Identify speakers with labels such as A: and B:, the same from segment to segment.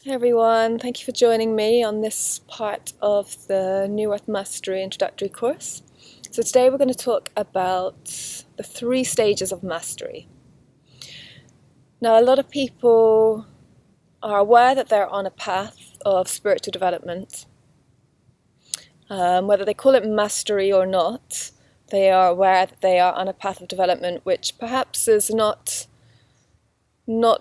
A: Hey everyone, thank you for joining me on this part of the New Earth Mastery introductory course. So today we're going to talk about the 3 stages of mastery. Now, a lot of people are aware that they're on a path of spiritual development. Whether they call it mastery or not, they are aware that they are on a path of development which perhaps is not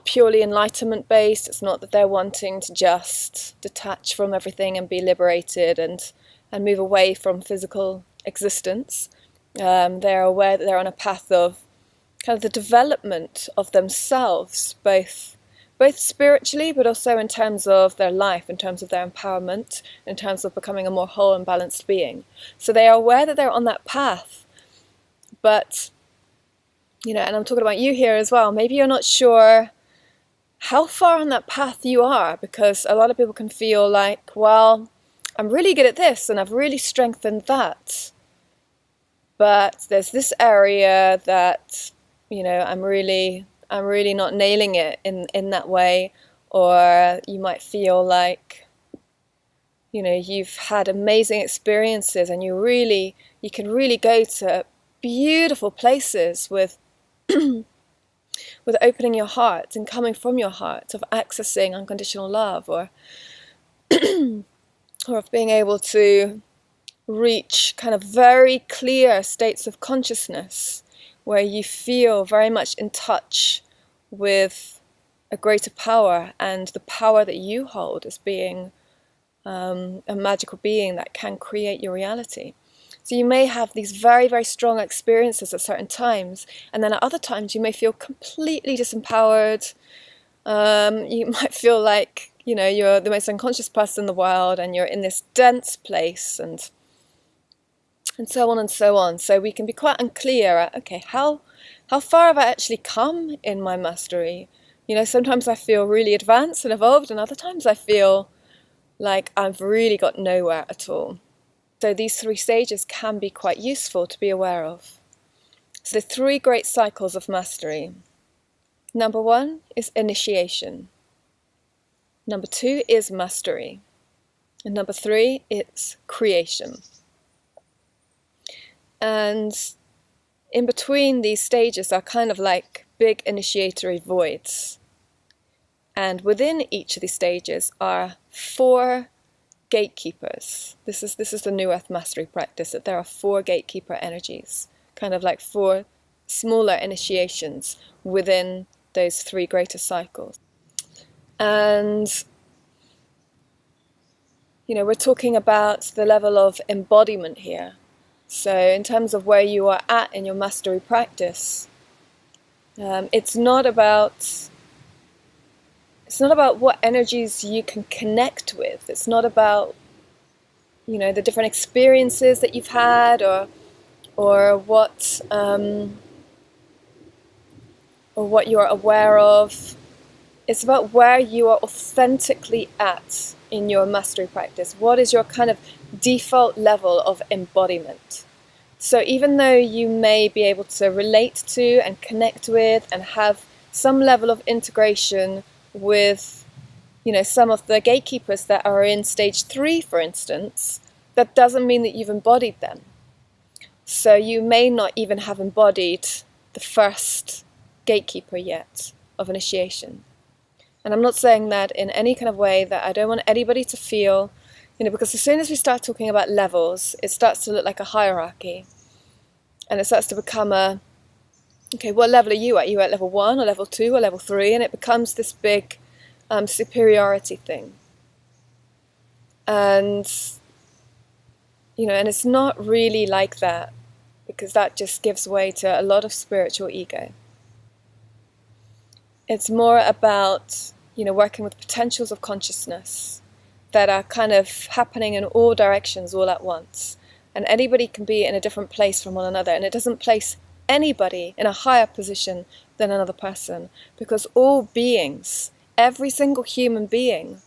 A: purely enlightenment based. It's not that they're wanting to just detach from everything and be liberated and move away from physical existence. They're aware that they're on a path of kind of the development of themselves, both spiritually, but also in terms of their life, in terms of their empowerment, in terms of becoming a more whole and balanced being. So they are aware that they're on that path, but and I'm talking about you here as well, maybe you're not sure how far on that path you are, because a lot of people can feel like, well, I'm really good at this and I've really strengthened that, but there's this area that I'm really not nailing it in that way. Or you might feel like you've had amazing experiences and you can really go to beautiful places with opening your heart and coming from your heart, of accessing unconditional love, or of being able to reach kind of very clear states of consciousness where you feel very much in touch with a greater power, and the power that you hold as being a magical being that can create your reality. So you may have these very, very strong experiences at certain times, and then at other times you may feel completely disempowered. You might feel like you're the most unconscious person in the world, and you're in this dense place, and so on and so on. So we can be quite unclear at, okay, how far have I actually come in my mastery? Sometimes I feel really advanced and evolved, and other times I feel like I've really got nowhere at all. So these 3 stages can be quite useful to be aware of. So the 3 great cycles of mastery. Number 1 is initiation. Number 2 is mastery. And number 3 is creation. And in between these stages are kind of like big initiatory voids. And within each of these stages are 4 gatekeepers. This is the New Earth Mastery practice, that there are 4 gatekeeper energies, kind of like 4 smaller initiations within those 3 greater cycles. And we're talking about the level of embodiment here. So in terms of where you are at in your mastery practice, it's not about what energies you can connect with. It's not about the different experiences that you've had, or what you're aware of. It's about where you are authentically at in your mastery practice. What is your kind of default level of embodiment? So even though you may be able to relate to and connect with and have some level of integration with some of the gatekeepers that are in stage 3, for instance, that doesn't mean that you've embodied them. So you may not even have embodied the first gatekeeper yet of initiation. And I'm not saying that in any kind of way that I don't want anybody to feel, because as soon as we start talking about levels, it starts to look like a hierarchy. And it starts to become okay, what level are you at? Are you at level 1 or level 2 or level 3? And it becomes this big superiority thing. And and it's not really like that, because that just gives way to a lot of spiritual ego. It's more about working with potentials of consciousness that are kind of happening in all directions all at once, and anybody can be in a different place from one another, and it doesn't place anybody in a higher position than another person, because all beings, every single human being,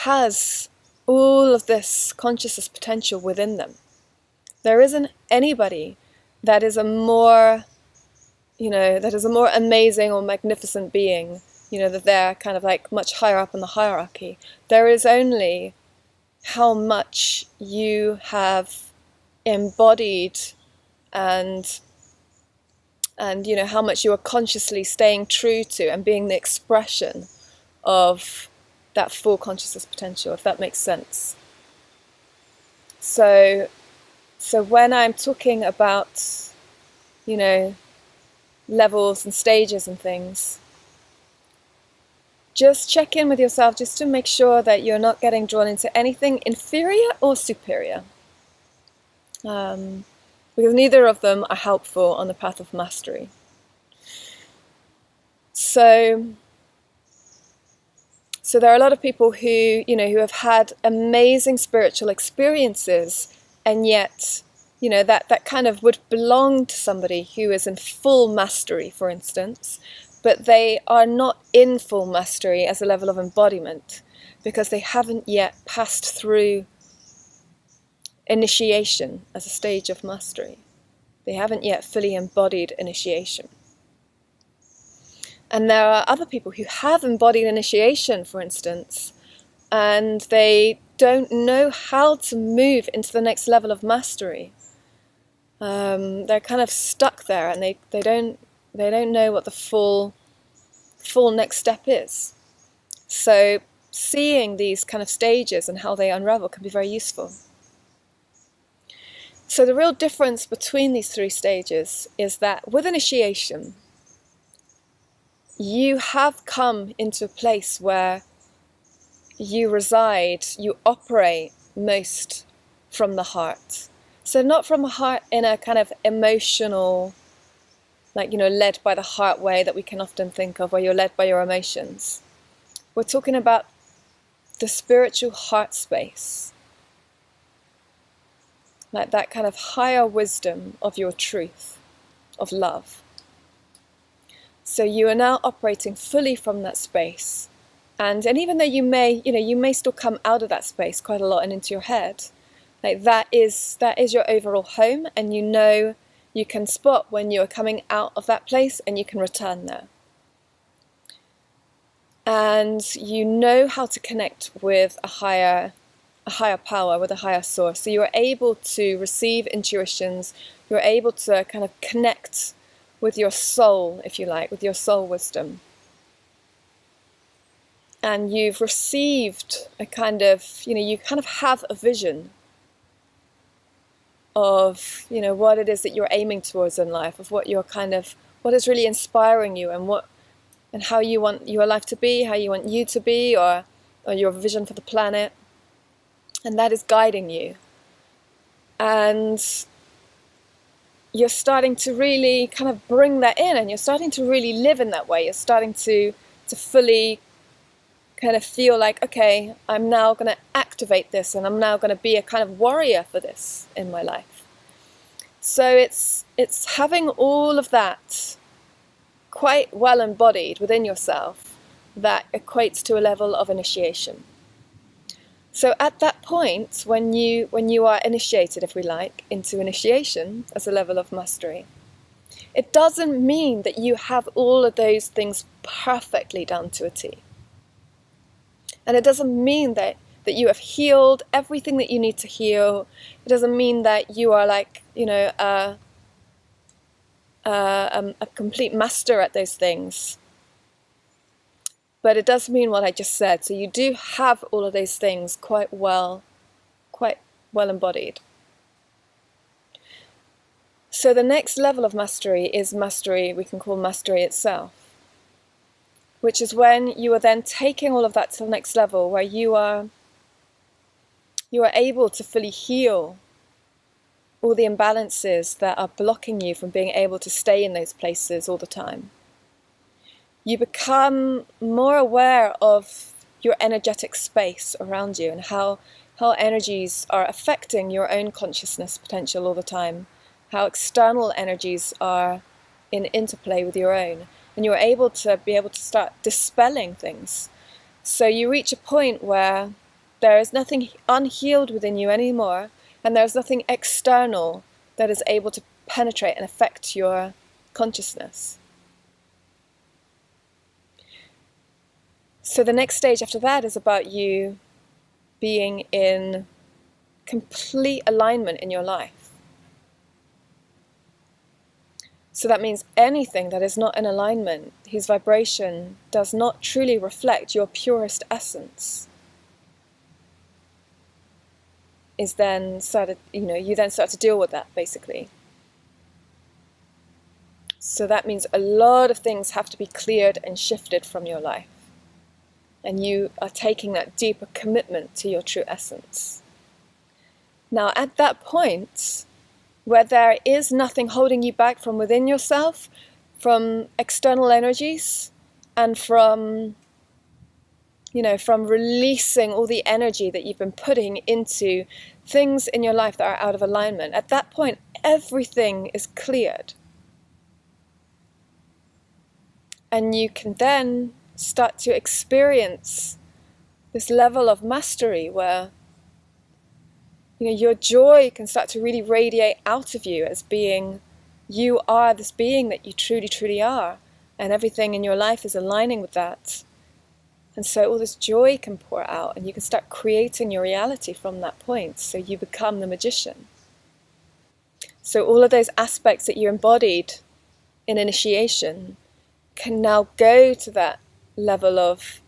A: has all of this consciousness potential within them. There isn't anybody that is a more amazing or magnificent being that they're kind of like much higher up in the hierarchy. There is only how much you have embodied and how much you are consciously staying true to and being the expression of that full consciousness potential, if that makes sense. So when I'm talking about, levels and stages and things, just check in with yourself just to make sure that you're not getting drawn into anything inferior or superior. Because neither of them are helpful on the path of mastery. So there are a lot of people who have had amazing spiritual experiences, and yet, that kind of would belong to somebody who is in full mastery, for instance, but they are not in full mastery as a level of embodiment because they haven't yet passed through initiation as a stage of mastery. They haven't yet fully embodied initiation. And there are other people who have embodied initiation, for instance, and they don't know how to move into the next level of mastery. They're kind of stuck there, and they don't know what the full next step is. So seeing these kind of stages and how they unravel can be very useful. So the real difference between these three stages is that with initiation, you have come into a place where you reside, you operate most from the heart. So not from a heart in a kind of emotional, led by the heart way that we can often think of, where you're led by your emotions. We're talking about the spiritual heart space, like that kind of higher wisdom of your truth, of love. So you are now operating fully from that space. And even though you may still come out of that space quite a lot and into your head, that is your overall home, and you can spot when you are coming out of that place and you can return there. And you know how to connect with a higher power, with a higher source. So you are able to receive intuitions, you're able to kind of connect with your soul, if you like, with your soul wisdom. And you've received a kind of, you kind of have a vision of, what it is that you're aiming towards in life, of what is really inspiring you, and how you want your life to be, how you want you to be, or your vision for the planet. And that is guiding you. And you're starting to really kind of bring that in, and you're starting to really live in that way. You're starting to fully kind of feel like, okay, I'm now going to activate this, and I'm now going to be a kind of warrior for this in my life. So it's having all of that quite well embodied within yourself that equates to a level of initiation. So at that point, when you are initiated, if we like, into initiation as a level of mastery, it doesn't mean that you have all of those things perfectly down to a T. And it doesn't mean that you have healed everything that you need to heal. It doesn't mean that you are a complete master at those things. But it does mean what I just said. So you do have all of those things quite well embodied. So the next level of mastery is mastery, we can call mastery itself, which is when you are then taking all of that to the next level, where you are able to fully heal all the imbalances that are blocking you from being able to stay in those places all the time. You become more aware of your energetic space around you, and how energies are affecting your own consciousness potential all the time, how external energies are in interplay with your own, and you're able to start dispelling things. So you reach a point where there is nothing unhealed within you anymore, and there's nothing external that is able to penetrate and affect your consciousness. So the next stage after that is about you being in complete alignment in your life. So that means anything that is not in alignment, whose vibration does not truly reflect your purest essence, is then started, you then start to deal with that, basically. So that means a lot of things have to be cleared and shifted from your life. And you are taking that deeper commitment to your true essence. Now, at that point, where there is nothing holding you back from within yourself, from external energies, and from releasing all the energy that you've been putting into things in your life that are out of alignment, at that point, everything is cleared. And you can then start to experience this level of mastery where your joy can start to really radiate out of you as being, you are this being that you truly, truly are. And everything in your life is aligning with that. And so all this joy can pour out and you can start creating your reality from that point. So you become the magician. So all of those aspects that you embodied in initiation can now go to that level of,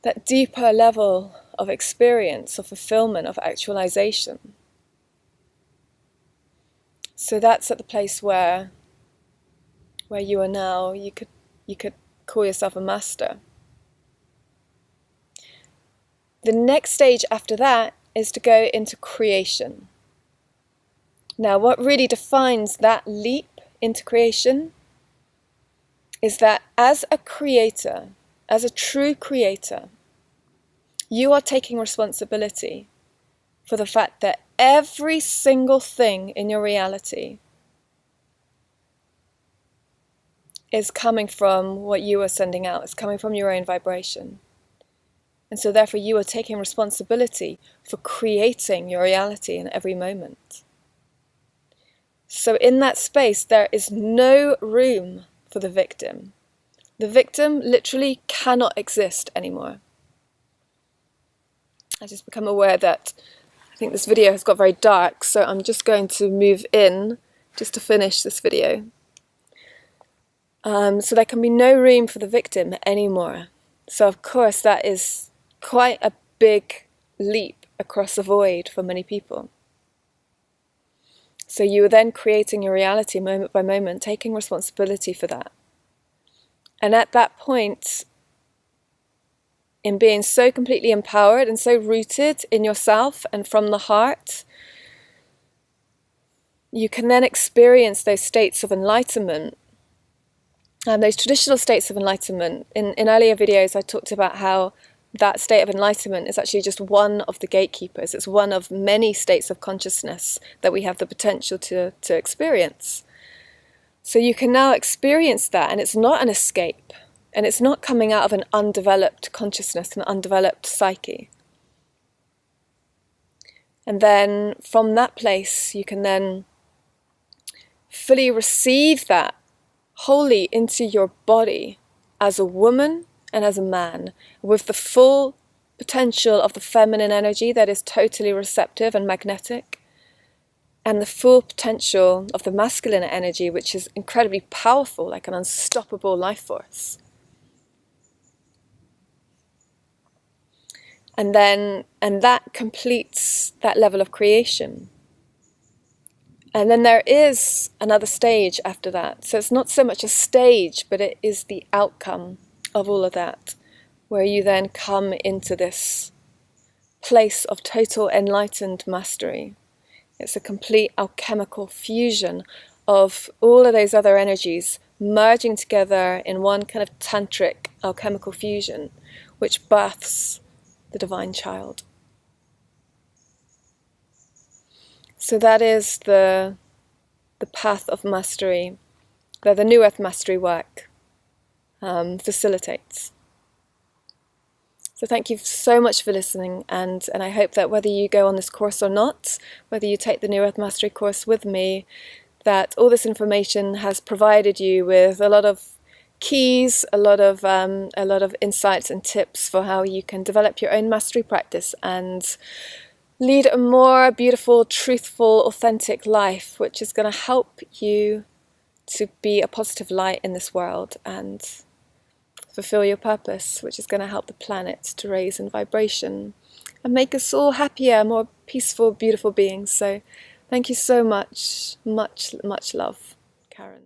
A: that deeper level of experience, of fulfillment, of actualization. So that's at the place where you are now. You could call yourself a master. The next stage after that is to go into creation. Now, what really defines that leap into creation is that as a creator, as a true creator, you are taking responsibility for the fact that every single thing in your reality is coming from what you are sending out, is coming from your own vibration. And so therefore you are taking responsibility for creating your reality in every moment. So in that space, there is no room for the victim. The victim literally cannot exist anymore. I just become aware that I think this video has got very dark, so I'm just going to move in just to finish this video. So there can be no room for the victim anymore. So of course that is quite a big leap across the void for many people. So you are then creating your reality moment by moment, taking responsibility for that. And at that point, in being so completely empowered and so rooted in yourself and from the heart, you can then experience those states of enlightenment. And those traditional states of enlightenment, in earlier videos I talked about how that state of enlightenment is actually just one of the gatekeepers. It's one of many states of consciousness that we have the potential to experience. So you can now experience that, and it's not an escape, and it's not coming out of an undeveloped consciousness, an undeveloped psyche. And then from that place, you can then fully receive that wholly into your body as a woman and as a man, with the full potential of the feminine energy that is totally receptive and magnetic, and the full potential of the masculine energy, which is incredibly powerful, like an unstoppable life force. And that completes that level of creation. And then there is another stage after that. So it's not so much a stage, but it is the outcome of all of that, where you then come into this place of total enlightened mastery. It's a complete alchemical fusion of all of those other energies merging together in one kind of tantric alchemical fusion, which births the divine child. So that is the path of mastery that the New Earth Mastery work facilitates. So thank you so much for listening, and I hope that whether you go on this course or not, whether you take the New Earth Mastery course with me, that all this information has provided you with a lot of keys, a lot of insights and tips for how you can develop your own mastery practice and lead a more beautiful, truthful, authentic life, which is going to help you to be a positive light in this world and fulfill your purpose, which is going to help the planet to raise in vibration and make us all happier, more peaceful, beautiful beings. So thank you so much. Much love, Karen.